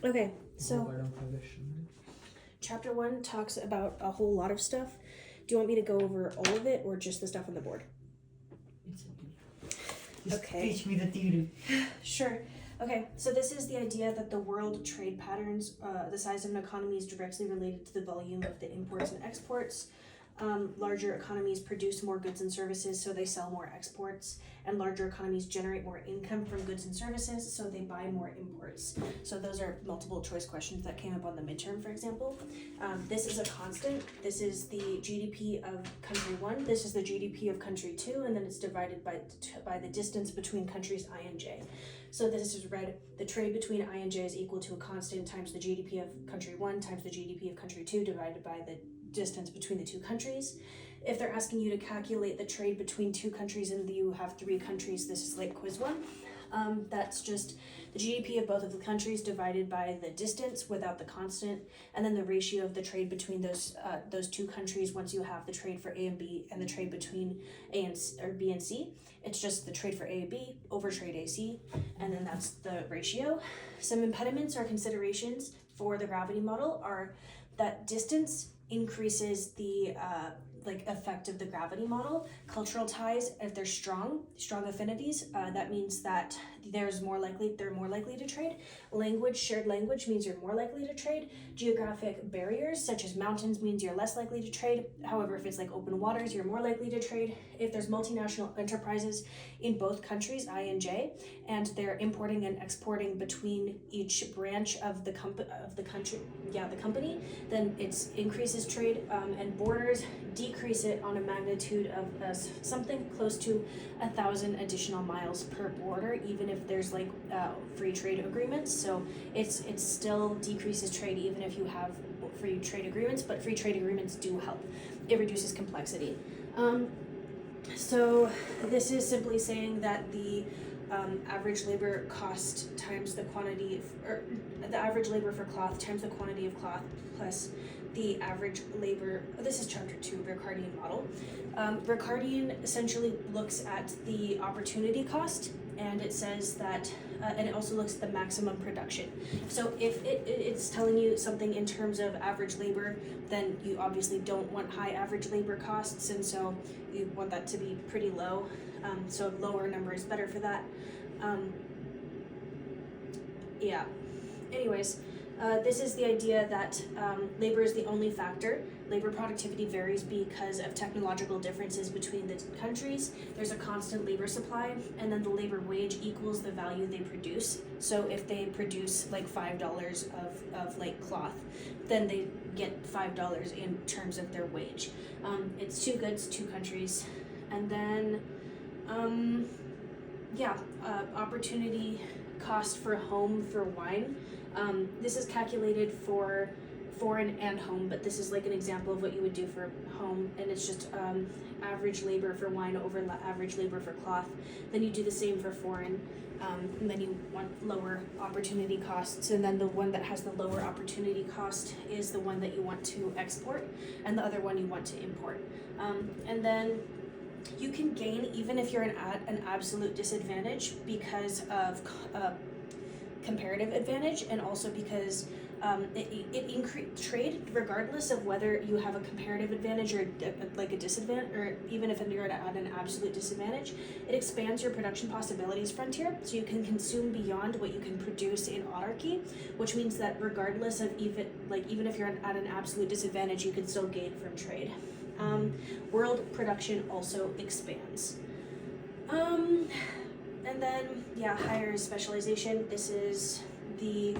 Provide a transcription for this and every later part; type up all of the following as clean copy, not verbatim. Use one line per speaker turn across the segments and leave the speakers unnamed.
Okay, so chapter 1 talks about a whole lot of stuff. Do you want me to go over all of it or just the stuff on the board?
It's okay. Just
Okay.
teach me the theory.
Sure. Okay, so this is the idea that the world trade patterns, the size of an economy is directly related to the volume of the imports and exports. Larger economies produce more goods and services, so they sell more exports, and larger economies generate more income from goods and services, so they buy more imports. So those are multiple choice questions that came up on the midterm, for example. This is a constant. This is the GDP of country 1, this is the GDP of country 2, and then it's divided by the distance between countries I and J. So this is read, the trade between I and J is equal to a constant times the GDP of country 1 times the GDP of country 2 divided by the distance between the two countries. If they're asking you to calculate the trade between two countries and you have 3 countries, this is like quiz 1. That's just the GDP of both of the countries divided by the distance without the constant, and then the ratio of the trade between those two countries once you have the trade for A and B and the trade between A and C, or B and C. It's just the trade for A and B over trade AC, and then that's the ratio. Some impediments or considerations for the gravity model are that distance increases the effect of the gravity model. Cultural ties, if they're strong affinities, that means that they're more likely to trade. Language, shared language means you're more likely to trade. Geographic barriers, such as mountains, means you're less likely to trade. However, if it's like open waters, you're more likely to trade. If there's multinational enterprises in both countries, I and J, and they're importing and exporting between each branch of the company, then it increases trade, and borders decrease it on a magnitude of something close to 1,000 additional miles per border, even if there's like free trade agreements. So it's still decreases trade even if you have free trade agreements, but free trade agreements do help. It reduces complexity. So this is simply saying that the average labor cost times the quantity, or the average labor for cloth times the quantity of cloth plus the average labor. This is chapter 2, Ricardian model. Ricardian essentially looks at the opportunity cost, and it says that, and it also looks at the maximum production. So if it's telling you something in terms of average labor, then you obviously don't want high average labor costs, and so you want that to be pretty low. So a lower number is better for that. Yeah. Anyways, this is the idea that labor is the only factor. Labor productivity varies because of technological differences between the countries. There's a constant labor supply, and then the labor wage equals the value they produce. So if they produce like $5 of like cloth, then they get $5 in terms of their wage. It's 2 goods, 2 countries. And then, opportunity cost for home for wine. This is calculated for foreign and home, but this is like an example of what you would do for home, and it's just average labor for wine over average labor for cloth. Then you do the same for foreign, and then you want lower opportunity costs, and then the one that has the lower opportunity cost is the one that you want to export, and the other one you want to import. And then you can gain even if you're at an absolute disadvantage because of comparative advantage, and also because it increases trade regardless of whether you have a comparative advantage or like a disadvantage, or even if you're at an absolute disadvantage. It expands your production possibilities frontier, so you can consume beyond what you can produce in autarky, which means that regardless of even if you're at an absolute disadvantage, you can still gain from trade. World production also expands. And then, higher specialization. This is the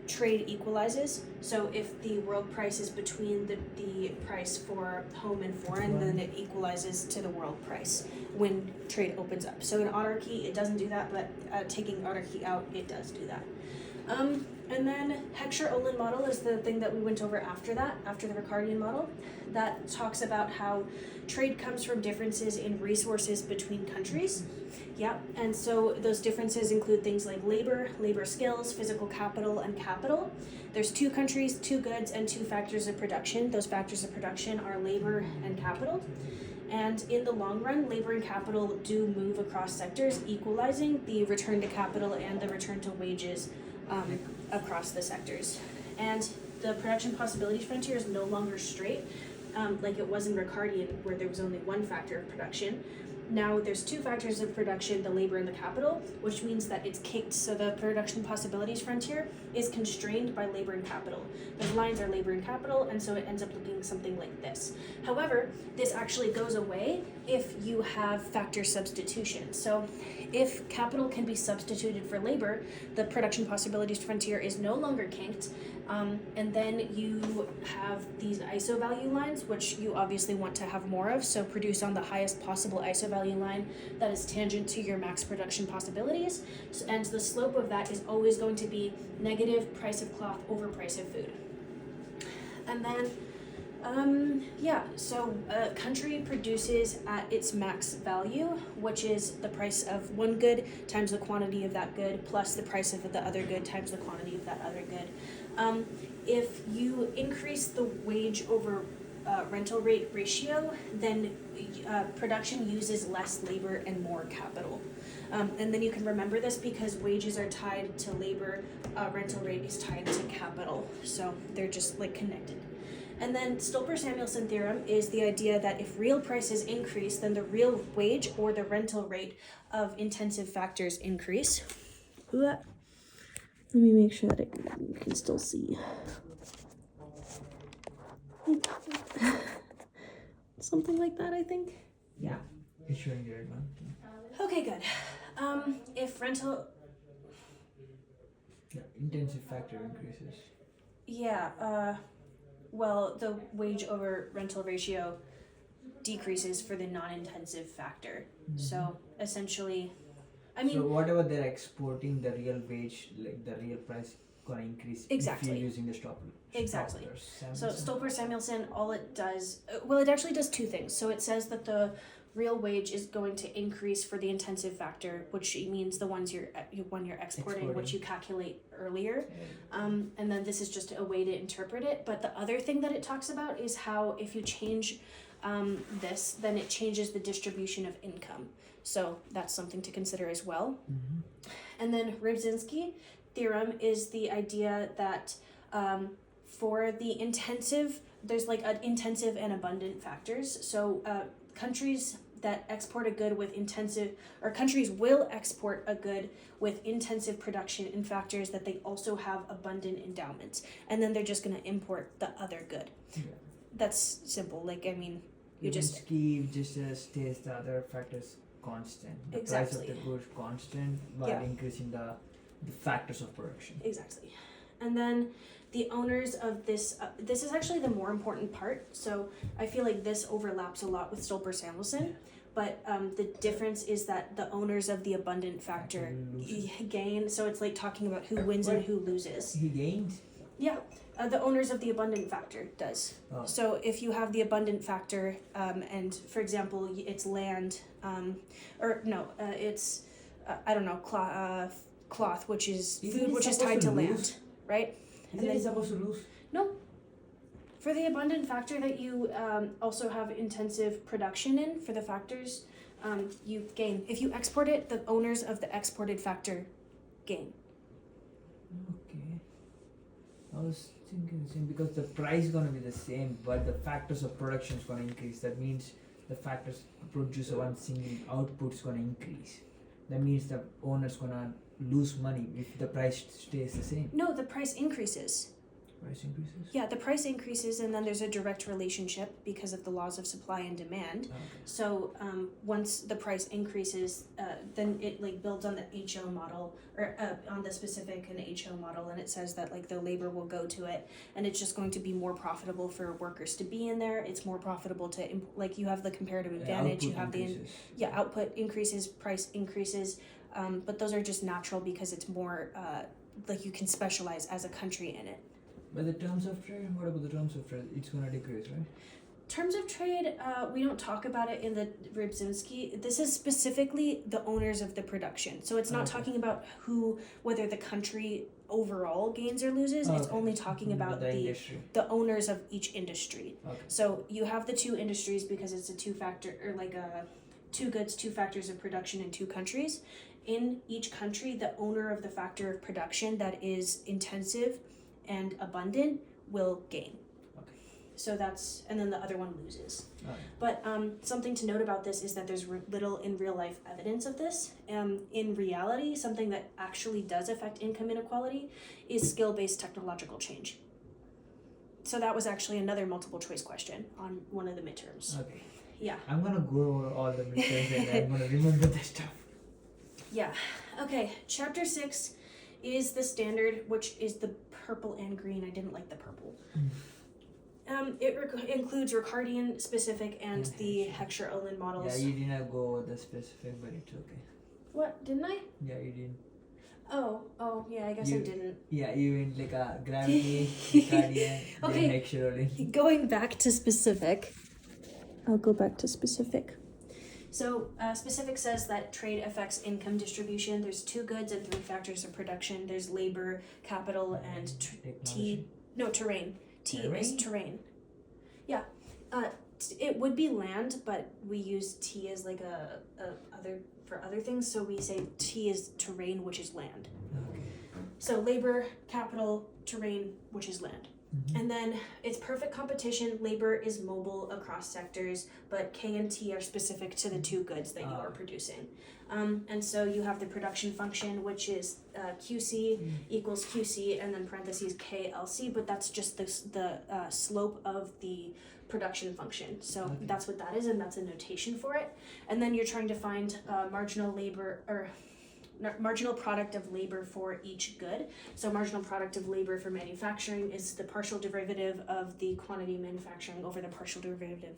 trade equalizes. So if the world price is between the price for home and foreign, then it equalizes to the world price when trade opens up. So in autarky, it doesn't do that, but taking autarky out, it does do that. And then Heckscher-Ohlin model is the thing that we went over after the Ricardian model. That talks about how trade comes from differences in resources between countries. Yeah, and so those differences include things like labor skills, physical capital, and capital. There's 2 countries, 2 goods, and 2 factors of production. Those factors of production are labor and capital. And in the long run, labor and capital do move across sectors, equalizing the return to capital and the return to wages across the sectors. And the production possibilities frontier is no longer straight, like it was in Ricardian, where there was only one factor of production. Now there's two factors of production, the labor and the capital, which means that it's kicked. So the production possibilities frontier is constrained by labor and capital. Those lines are labor and capital, and so it ends up looking something like this. However, this actually goes away if you have factor substitution. So if capital can be substituted for labor, the production possibilities frontier is no longer kinked. And then you have these ISO value lines, which you obviously want to have more of, so produce on the highest possible ISO value line that is tangent to your max production possibilities, and the slope of that is always going to be negative price of cloth over price of food. And then so a country produces at its max value, which is the price of one good times the quantity of that good plus the price of the other good times the quantity of that other good. If you increase the wage over rental rate ratio, then production uses less labor and more capital. And then you can remember this because wages are tied to labor, rental rate is tied to capital, so they're just like connected. And then Stolper-Samuelson theorem is the idea that if real prices increase, then the real wage or the rental rate of intensive factors increase. Let me make sure that you can still see. Something like that, I think. Yeah.
It's showing the red one.
Okay, good. If rental...
Yeah, intensive factor increases.
Yeah, well, the wage over rental ratio decreases for the non-intensive factor.
Mm-hmm.
So essentially, I mean,
so whatever they're exporting, the real wage, like the real price, gonna increase.
Exactly.
If you're using the stopper.
Exactly. So Stolper-Samuelson, all it does, well, it actually does two things. So it says that the real wage is going to increase for the intensive factor, which means the ones you're exporting, which you calculate earlier. And then this is just a way to interpret it. But the other thing that it talks about is how if you change this, then it changes the distribution of income. So that's something to consider as well.
Mm-hmm.
And then Rybczynski theorem is the idea that for the intensive, there's like an intensive and abundant factors. So countries that export a good with intensive, or countries will export a good with intensive production in factors that they also have abundant endowments, and then they're just going to import the other good.
Yeah.
That's simple. Like, I mean, you just
stays the other factors constant. The
Exactly.
price of the goods constant while increasing the factors of production.
Exactly. And then the owners of this, this is actually the more important part. So I feel like this overlaps a lot with Stolper-Samuelson, but the difference is that the owners of the abundant factor gain. So it's like talking about who wins and who loses.
He gained?
Yeah, the owners of the abundant factor does.
Oh.
So if you have the abundant factor, and for example, it's land, it's, I don't know, cloth, which is
Isn't
food,
it
which is
supposed
tied
to
to
lose?
land, right?
Isn't he supposed to lose?
No. For the abundant factor that you also have intensive production in, for the factors, you gain. If you export it, the owners of the exported factor gain.
Okay. I was thinking the same because the price is gonna be the same, but the factors of production is gonna increase. That means the factors produce one single output is gonna increase. That means the owner's gonna lose money if the price stays the same.
No, the price increases.
Price increases?
Yeah, the price increases, and then there's a direct relationship because of the laws of supply and demand.
Okay.
So once the price increases, then it like builds on the HO model, or on the specific and HO model, and it says that like the labor will go to it, and it's just going to be more profitable for workers to be in there. It's more profitable to like you have the comparative advantage. You have
increases.
output increases, price increases, but those are just natural because it's more like you can specialize as a country in it.
But the terms of trade, what about the terms of trade? It's gonna decrease, right?
Terms of trade, we don't talk about it in the Rybczynski. This is specifically the owners of the production. So it's not talking about whether the country overall gains or loses. It's only talking about the owners of each industry.
Okay.
So you have the two industries because it's a two-factor, or like a two goods, two factors of production in two countries. in each country, the owner of the factor of production that is intensive and abundant will gain.
Okay.
So that's, and then the other one loses.
Alright.
But something to note about this is that there's little in real life evidence of this. In reality, something that actually does affect income inequality is skill-based technological change. So that was actually another multiple choice question on one of the midterms.
Okay.
Yeah.
I'm gonna go over all the midterms and I'm gonna remember this stuff.
Yeah. Okay. Chapter 6 is the standard, which is the purple and green. I didn't like the purple. It includes Ricardian specific and the Heckscher-Ohlin models.
Yeah, you didn't go over the specific, but it's okay.
What? Didn't I?
Yeah, you didn't.
Oh, yeah, I guess I didn't.
Yeah, you went like a gravity, Ricardian,
Okay.
then Heckscher-Ohlin.
Going back to specific. I'll go back to specific. So, specific says that trade affects income distribution. There's 2 goods and 3 factors of production. There's labor, capital, and terrain. T is terrain. Yeah. It would be land, but we use T as like a other for other things. So we say T is terrain, which is land.
Okay.
So labor, capital, terrain, which is land. And then it's perfect competition. Labor is mobile across sectors, but K and T are specific to the 2 goods that you are producing. And so you have the production function, which is QC equals QC, and then parentheses KLC, but that's just the slope of the production function. So that's what that is, and that's a notation for it. And then you're trying to find marginal labor or marginal product of labor for each good. So marginal product of labor for manufacturing is the partial derivative of the quantity manufacturing over the partial derivative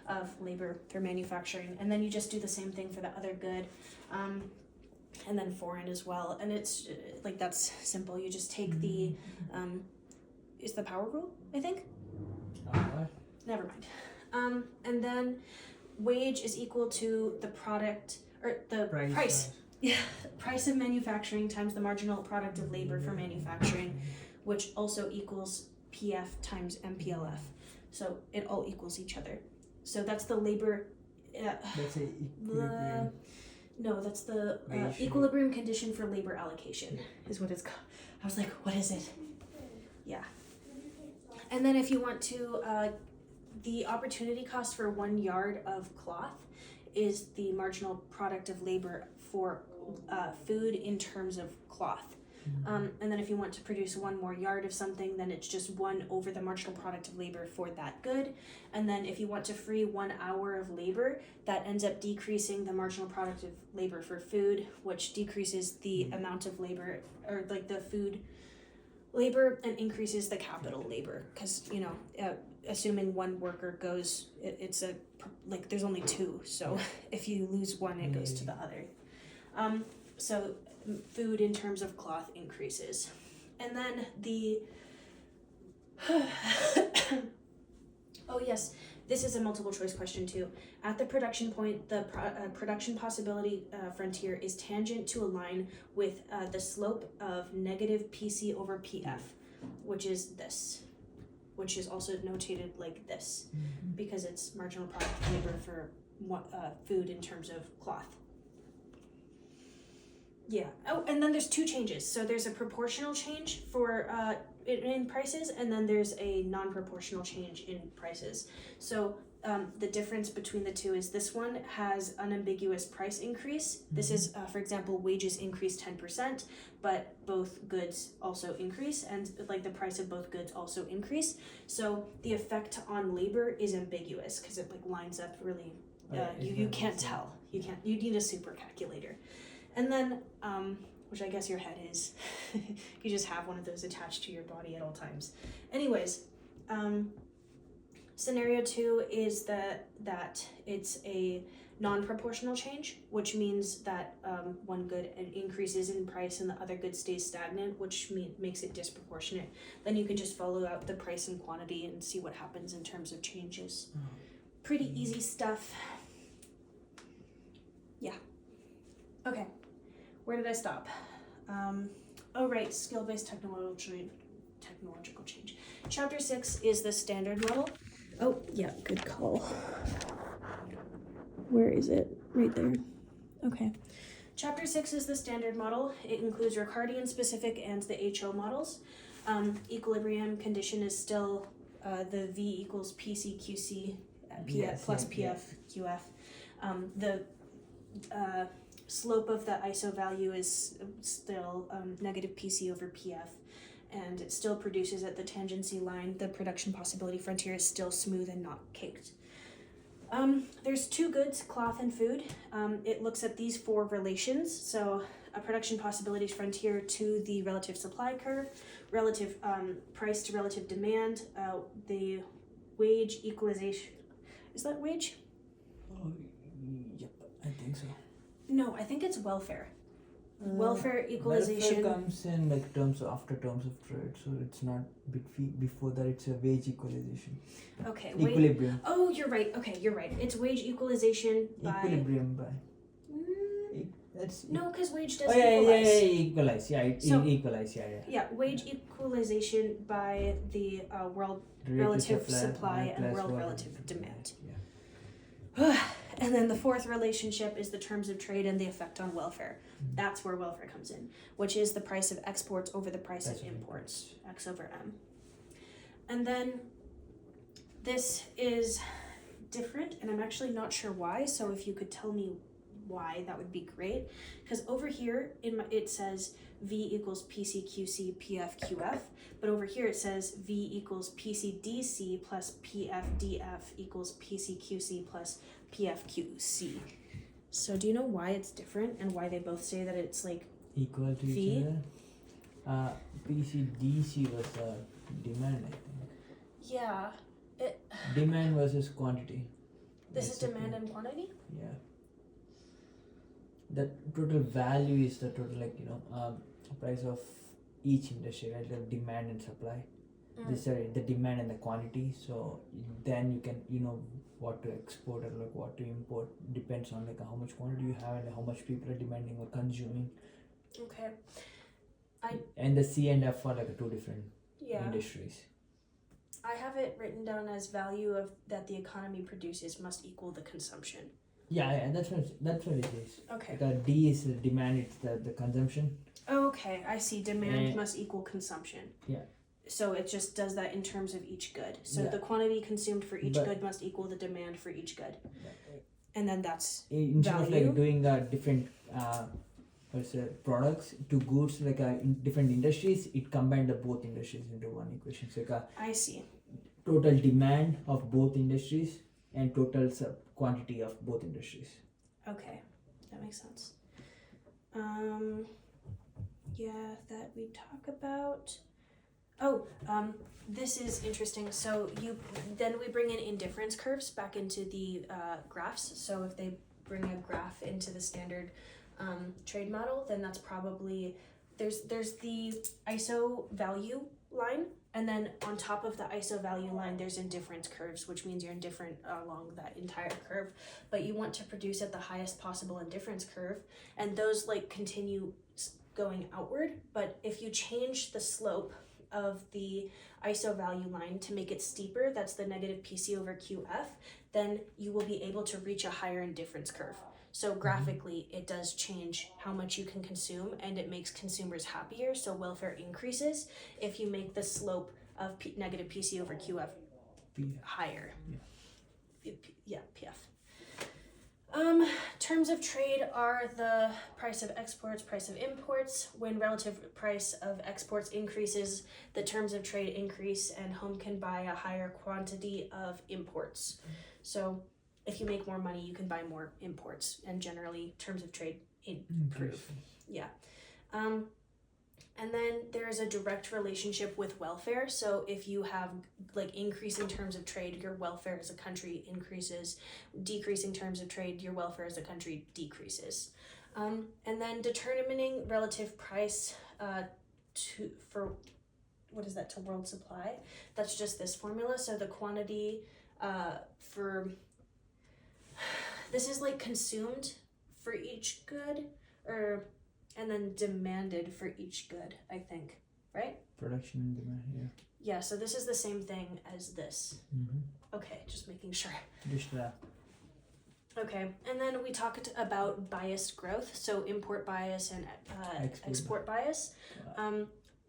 of labor for manufacturing. And then you just do the same thing for the other good. And then foreign as well. And it's like, that's simple. You just take the, is the power rule, I think? Never mind. And then wage is equal to the product, or the price. Yeah, price of manufacturing times the marginal product of labor for manufacturing, which also equals PF times MPLF. So it all equals each other. So that's the labor.
That's a equilibrium.
No, that's the equilibrium condition for labor allocation is what it's called. I was like, what is it? Yeah. And then if you want to, the opportunity cost for 1 yard of cloth is the marginal product of labor for food in terms of cloth. And then if you want to produce 1 more yard of something, then it's just 1 over the marginal product of labor for that good. And then if you want to free 1 hour of labor, that ends up decreasing the marginal product of labor for food, which decreases the amount of labor, or like the food labor, and increases the capital labor. Because, you know, assuming 1 worker goes, it's a, like, there's only 2. So if you lose 1, it goes to the other. So food in terms of cloth increases. And then the oh yes, this is a multiple choice question too. At the production point, the production possibility frontier is tangent to a line with the slope of negative PC over PF, which is this, which is also notated like this, because it's marginal product of labor for food in terms of cloth. Yeah. Oh, and then there's 2 changes. So there's a proportional change for in prices, and then there's a non-proportional change in prices. So the difference between the 2 is this one has unambiguous price increase. This is, for example, wages increase 10%, but both goods also increase, and like the price of both goods also increase. So the effect on labor is ambiguous because it like lines up really. You can't tell. You need a super calculator. And then, which I guess your head is, you just have one of those attached to your body at all times. Anyways, scenario 2 is that it's a non-proportional change, which means that 1 good increases in price and the other good stays stagnant, which makes it disproportionate. Then you can just follow out the price and quantity and see what happens in terms of changes. Pretty easy stuff. Yeah. Okay. Where did I stop? Oh, right, skill-based technological change. Chapter 6 is the standard model. Oh, yeah, good call. Where is it? Right there. Okay. Chapter 6 is the standard model. It includes Ricardian specific and the HO models. Equilibrium condition is still the V equals PCQC plus PFQF. The slope of the ISO value is still negative PC over PF, and it still produces at the tangency line. The production possibility frontier is still smooth and not caked. There's two goods, cloth and food. It looks at these four relations. So a production possibilities frontier to the relative supply curve, relative price to relative demand, the wage equalization. Is that wage?
Yep, I think so.
No, I think it's welfare. Welfare equalization.
Welfare comes in like terms after terms of trade, so it's not before that. It's a wage equalization.
Okay.
Equilibrium.
Oh, you're right. Okay, you're right. It's wage equalization by.
Equilibrium by. That's.
No, because wage
Oh
doesn't equalize.
Yeah, equalize. Yeah.
Yeah, wage equalization by the world relative supply and world relative demand.
Yeah.
And then the fourth relationship is the terms of trade and the effect on welfare. That's where welfare comes in, which is the price of exports over the price of imports, X over M. And then this is different, and I'm actually not sure why, so if you could tell me why, that would be great. Because over here, it says V equals PCQC PFQF, but over here it says V equals PCDC plus PFDF equals PCQC plus PFQC. So do you know why it's different and why they both say that it's like
equal to
V?
each other? PCDC was demand, I think.
Yeah.
Demand versus quantity.
This is demand and quantity?
Yeah. The total value is the total, price of each industry, right? The demand and supply. The demand and the quantity. So then you can, what to export or like what to import depends on like how much quantity you have and how much people are demanding or consuming.
Okay.
And the C and F are like two different industries.
I have it written down as value of that the economy produces must equal the consumption.
Yeah, that's what it is.
Okay.
The D is the demand, it's the consumption.
Okay, I see. Demand must equal consumption.
Yeah.
So it just does that in terms of each good. So
Yeah.
the quantity consumed for each good must equal the demand for each good. And then that's
instead
value.
of like doing different products to goods in different industries, it combined the both industries into one equation. So
I see.
Total demand of both industries and total quantity of both industries.
Okay, that makes sense. That we talk about. This is interesting. So then we bring in indifference curves back into the graphs. So if they bring a graph into the standard trade model, then that's probably there's the ISO value line, and then on top of the ISO value line there's indifference curves, which means you're indifferent along that entire curve, but you want to produce at the highest possible indifference curve, and those continue going outward. But if you change the slope of the ISO value line to make it steeper, that's the negative PC over QF, then you will be able to reach a higher indifference curve. So graphically, it does change how much you can consume, and it makes consumers happier, so welfare increases if you make the slope of negative PC over QF higher. PF. Terms of trade are the price of exports, price of imports. When relative price of exports increases, the terms of trade increase, and home can buy a higher quantity of imports. So if you make more money, you can buy more imports, and generally terms of trade improve. Yeah. And then there's a direct relationship with welfare. So if you have increasing terms of trade, your welfare as a country increases. Decreasing terms of trade, your welfare as a country decreases. And then determining relative price to world supply. That's just this formula. So the quantity this is consumed for each good, and then demanded for each good, I think, right?
Production and demand, yeah.
Yeah, so this is the same thing as this.
Mm-hmm.
Okay, just making sure.
Just
Okay, and then we talked about biased growth, so import bias and export bias.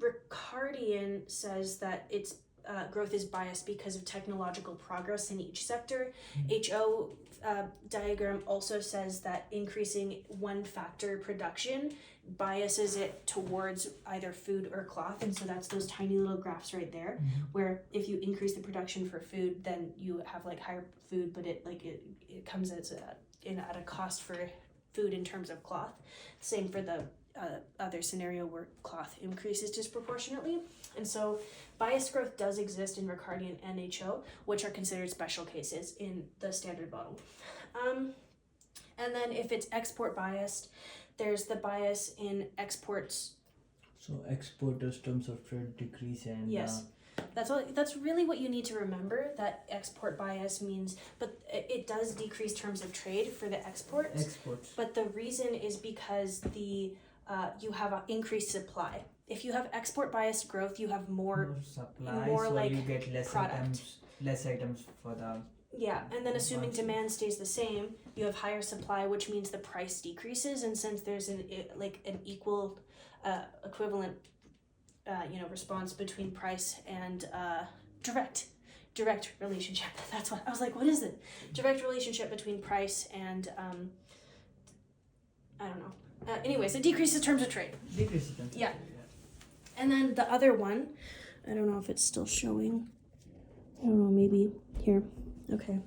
Ricardian says that its growth is biased because of technological progress in each sector. HO diagram also says that increasing one factor production biases it towards either food or cloth, and so that's those tiny little graphs right there, where if you increase the production for food, then you have like higher food, but it comes as at a cost for food in terms of cloth. Same for the other scenario where cloth increases disproportionately. And so biased growth does exist in Ricardian and HO, which are considered special cases in the standard model. And then if it's export biased, there's the bias in exports.
So exporters terms of trade decrease and
yes. That's really what you need to remember, that export bias means, but it does decrease terms of trade for the exports. But the reason is because the you have an increased supply. If you have export biased growth, you have more
supply,
more
so
like
you get less items for the
and then assuming demand stays the same, you have higher supply, which means the price decreases, and since there's an equal equivalent response between price and direct relationship. That's what I was like, what is it? Direct relationship between price and I don't know. Anyways, it decreases terms of trade. Yeah. And then the other one, I don't know if it's still showing. I don't know, maybe here. Okay.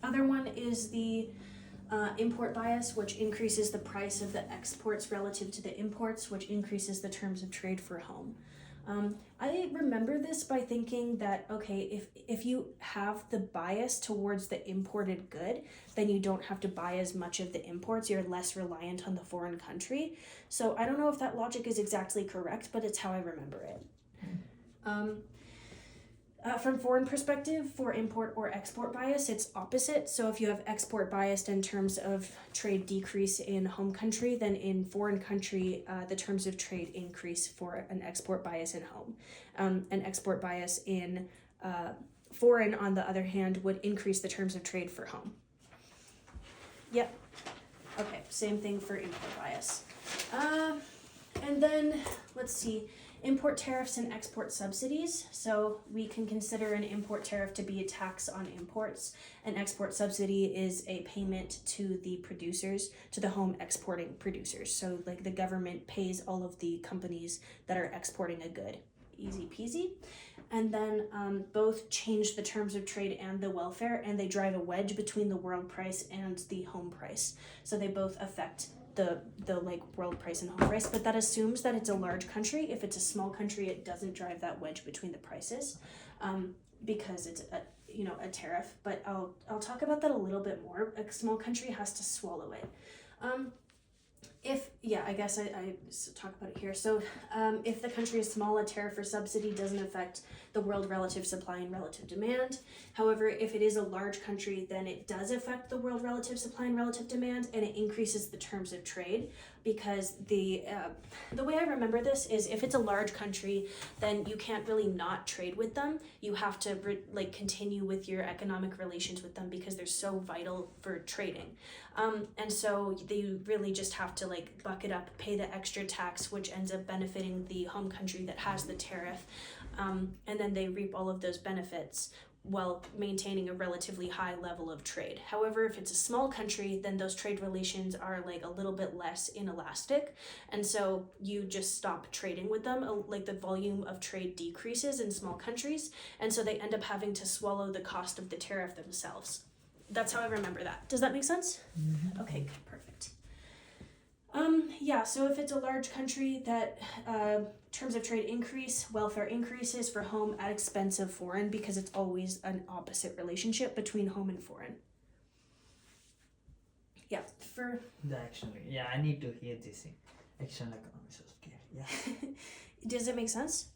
Other one is the import bias, which increases the price of the exports relative to the imports, which increases the terms of trade for home. I remember this by thinking that, okay, if you have the bias towards the imported good, then you don't have to buy as much of the imports. You're less reliant on the foreign country. So I don't know if that logic is exactly correct, but it's how I remember it. From foreign perspective, for import or export bias, it's opposite. So if you have export bias in terms of trade decrease in home country, then in foreign country, the terms of trade increase for an export bias in home. An export bias in foreign, on the other hand, would increase the terms of trade for home. Yep. Okay, same thing for import bias. And then, let's see. Import tariffs and export subsidies. So we can consider an import tariff to be a tax on imports. An export subsidy is a payment to the producers, to the home exporting producers. So like the government pays all of the companies that are exporting a good. Easy peasy. And then both change the terms of trade and the welfare, and they drive a wedge between the world price and the home price. So they both affect the like world price and home price, but that assumes that it's a large country. If it's a small country, it doesn't drive that wedge between the prices, because it's a tariff. But I'll talk about that a little bit more. A small country has to swallow it. I guess I talk about it here. So if the country is small, a tariff or subsidy doesn't affect the world relative supply and relative demand. However, if it is a large country, then it does affect the world relative supply and relative demand, and it increases the terms of trade, because the way I remember this is if it's a large country, then you can't really not trade with them. You have to continue with your economic relations with them because they're so vital for trading. And so they really just have to buck it up, pay the extra tax, which ends up benefiting the home country that has the tariff. And then they reap all of those benefits while maintaining a relatively high level of trade. However, if it's a small country, then those trade relations are a little bit less inelastic, and so you just stop trading with them. The volume of trade decreases in small countries, and so they end up having to swallow the cost of the tariff themselves. That's how I remember that. Does that make sense? Mm-hmm. Okay, good, perfect. So if it's a large country, that terms of trade increase, welfare increases for home at expense of foreign, because it's always an opposite relationship between home and foreign. Yeah,
I need to hear this thing. Actually, I'm so scared. Yeah.
Does it make sense?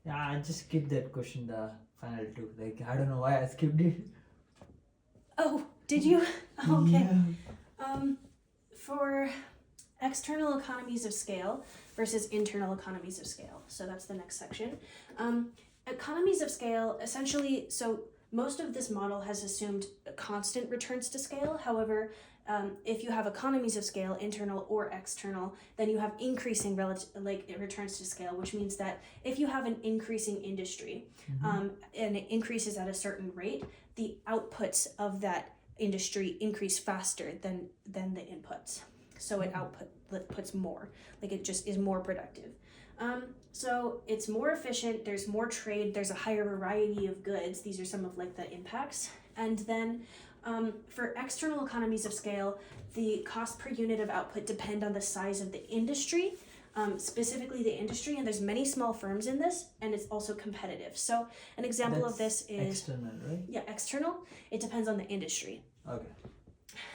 Yeah, I just skipped that question, the final two. I don't know why I skipped it.
Oh, did you? Okay.
Yeah.
For external economies of scale versus internal economies of scale. So that's the next section. Economies of scale, essentially, so most of this model has assumed constant returns to scale. However, if you have economies of scale, internal or external, then you have increasing returns to scale, which means that if you have an increasing industry and it increases at a certain rate, the outputs of that industry increase faster than the inputs. So it puts more, like it just is more productive. So it's more efficient, there's more trade, there's a higher variety of goods. These are some of like the impacts. And then for external economies of scale, the cost per unit of output depend on the size of the industry, specifically the industry, and there's many small firms in this, and it's also competitive. So an example of this is
external, right?
Yeah, external. It depends on the industry.
Okay.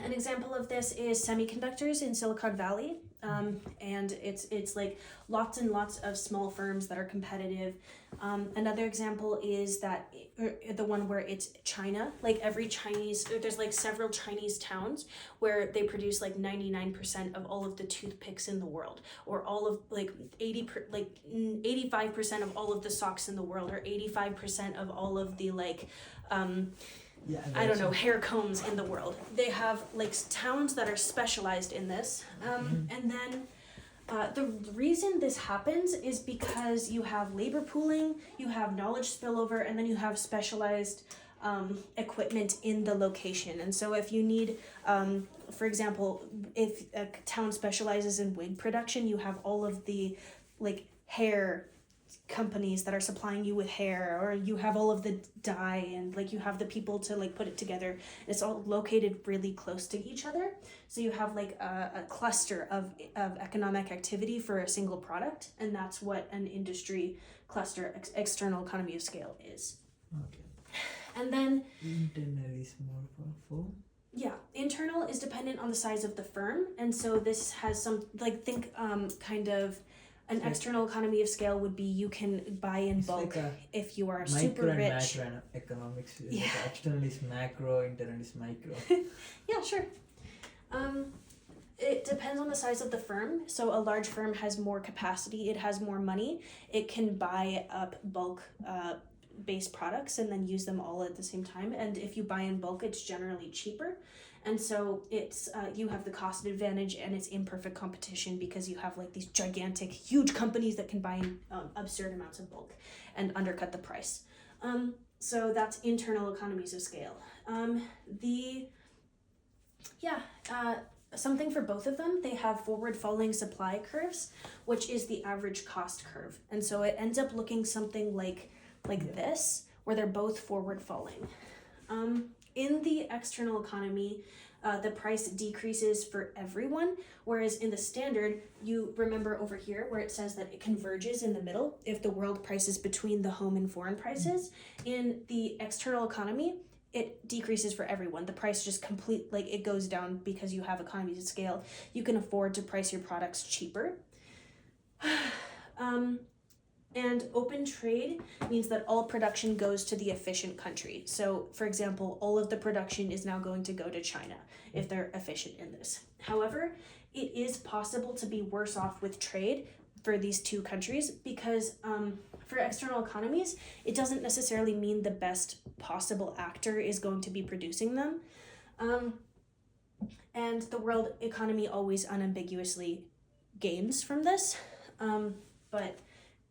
An example of this is semiconductors in Silicon Valley, and it's like lots and lots of small firms that are competitive. Another example is that the one where it's China, like there's like several Chinese towns where they produce like 99% of all of the toothpicks in the world, or all of like 85% of all of the socks in the world, or 85% of all of the I don't know, hair combs in the world. They have like towns that are specialized in this. And then the reason this happens is because you have labor pooling, you have knowledge spillover, and then you have specialized equipment in the location. And so if you need, for example, if a town specializes in wig production, you have all of the like hair companies that are supplying you with hair, or you have all of the dye, and like you have the people to like put it together. It's all located really close to each other, so you have like a cluster of economic activity for a single product, and that's what an industry cluster external economy of scale is.
Okay.
And then
Internal is more powerful.
Yeah, internal is dependent on the size of the firm, and so this has some kind of an external economy of scale would be you can buy in bulk
like
if you are
micro
super
and
rich.
macro and economics.
Yeah.
Like external is macro, internal is micro.
Yeah, sure. It depends on the size of the firm. So a large firm has more capacity, it has more money, it can buy up bulk base products and then use them all at the same time. And if you buy in bulk, it's generally cheaper. And so it's you have the cost advantage, and it's imperfect competition because you have like these gigantic, huge companies that can buy in absurd amounts of bulk and undercut the price. So that's internal economies of scale. Something for both of them, they have forward falling supply curves, which is the average cost curve. And so it ends up looking something like this, where they're both forward falling. In the external economy, the price decreases for everyone, whereas in the standard, you remember over here where it says that it converges in the middle if the world prices between the home and foreign prices. In the external economy, it decreases for everyone. The price just it goes down because you have economies of scale. You can afford to price your products cheaper. And open trade means that all production goes to the efficient country. So, for example, all of the production is now going to go to China if they're efficient in this. However, it is possible to be worse off with trade for these two countries because for external economies, it doesn't necessarily mean the best possible actor is going to be producing them. And the world economy always unambiguously gains from this. But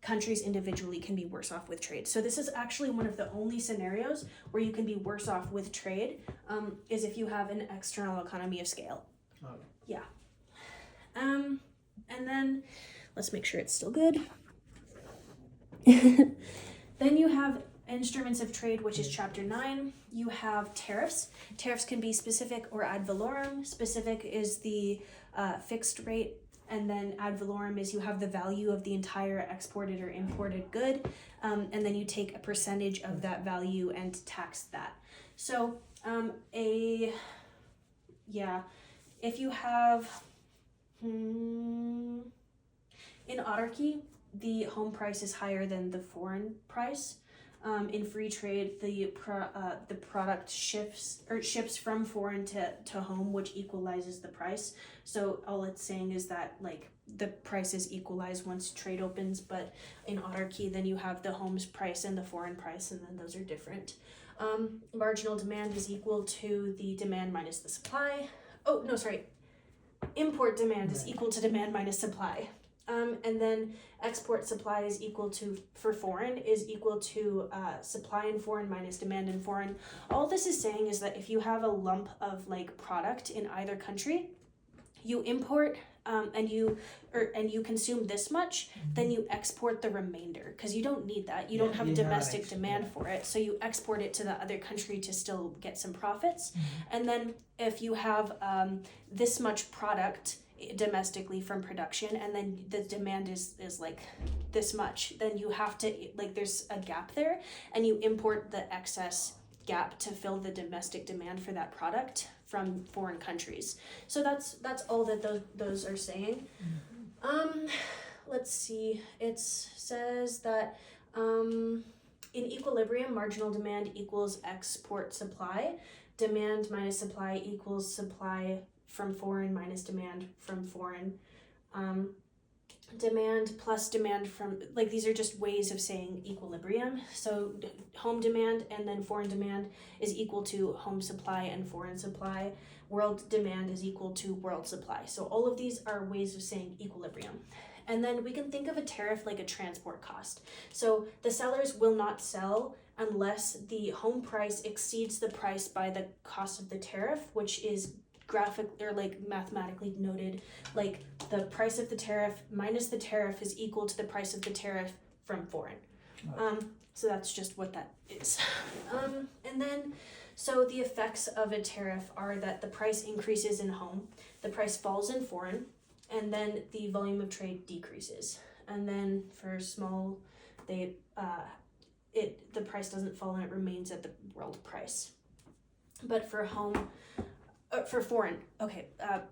countries individually can be worse off with trade. So this is actually one of the only scenarios where you can be worse off with trade, is if you have an external economy of scale.
Okay.
Yeah. And then let's make sure it's still good. Then you have instruments of trade, which is chapter 9. You have tariffs. Tariffs can be specific or ad valorem. Specific is the fixed rate. And then ad valorem is you have the value of the entire exported or imported good, and then you take a percentage of that value and tax that. So if you have, in autarky, the home price is higher than the foreign price. In free trade, the product ships from foreign to home, which equalizes the price. So all it's saying is that the prices equalize once trade opens, but in autarky, then you have the home's price and the foreign price, and then those are different. Marginal demand is equal to the demand minus the supply. Oh, no, sorry. Import demand is equal to demand minus supply. And then export supply is equal to, for foreign, is equal to supply in foreign minus demand in foreign. All this is saying is that if you have a lump of like product in either country, you import and you consume this much, then you export the remainder because you don't need that. You don't have domestic demand for it, so you export it to the other country to still get some profits. And then if you have this much product domestically from production, and then the demand is like this much, then you have to, like, there's a gap there, and you import the excess gap to fill the domestic demand for that product from foreign countries. So that's all that those are saying. Let's see. It says that in equilibrium, marginal demand equals export supply. Demand minus supply equals supply from foreign minus demand from foreign. Demand plus demand from, like, these are just ways of saying equilibrium. So home demand and then foreign demand is equal to home supply and foreign supply. World demand is equal to world supply. So all of these are ways of saying equilibrium. And then we can think of a tariff like a transport cost. So the sellers will not sell unless the home price exceeds the price by the cost of the tariff, which is graphic or like mathematically noted, like the price of the tariff minus the tariff is equal to the price of the tariff from foreign. So that's just what that is. And then so the effects of a tariff are that the price increases in home, the price falls in foreign, and then the volume of trade decreases. And then for small, the price doesn't fall and it remains at the world price. But for home, for foreign,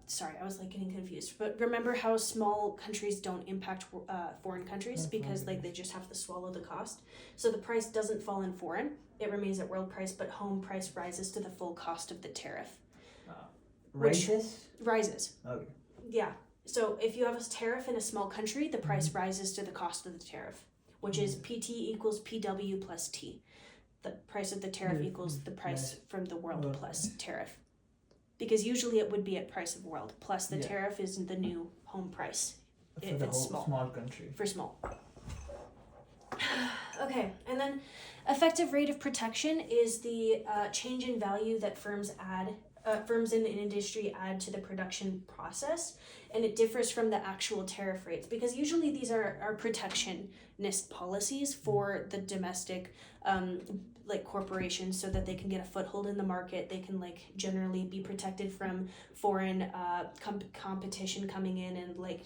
sorry, I was like getting confused. But remember how small countries don't impact foreign countries because like they just have to swallow the cost. So the price doesn't fall in foreign; it remains at world price, but home price rises to the full cost of the tariff. Rises.
Okay.
Yeah. So if you have a tariff in a small country, the price rises to the cost of the tariff, which is PT equals PW plus T. The price of the tariff equals the price from the world plus tariff. Because usually it would be at price of world plus the tariff is the new home price if it's small
country.
For small. Okay, and then effective rate of protection is the change in value that firms in an industry add to the production process, and it differs from the actual tariff rates because usually these are protectionist policies for the domestic like corporations so that they can get a foothold in the market. They can like generally be protected from foreign competition coming in and like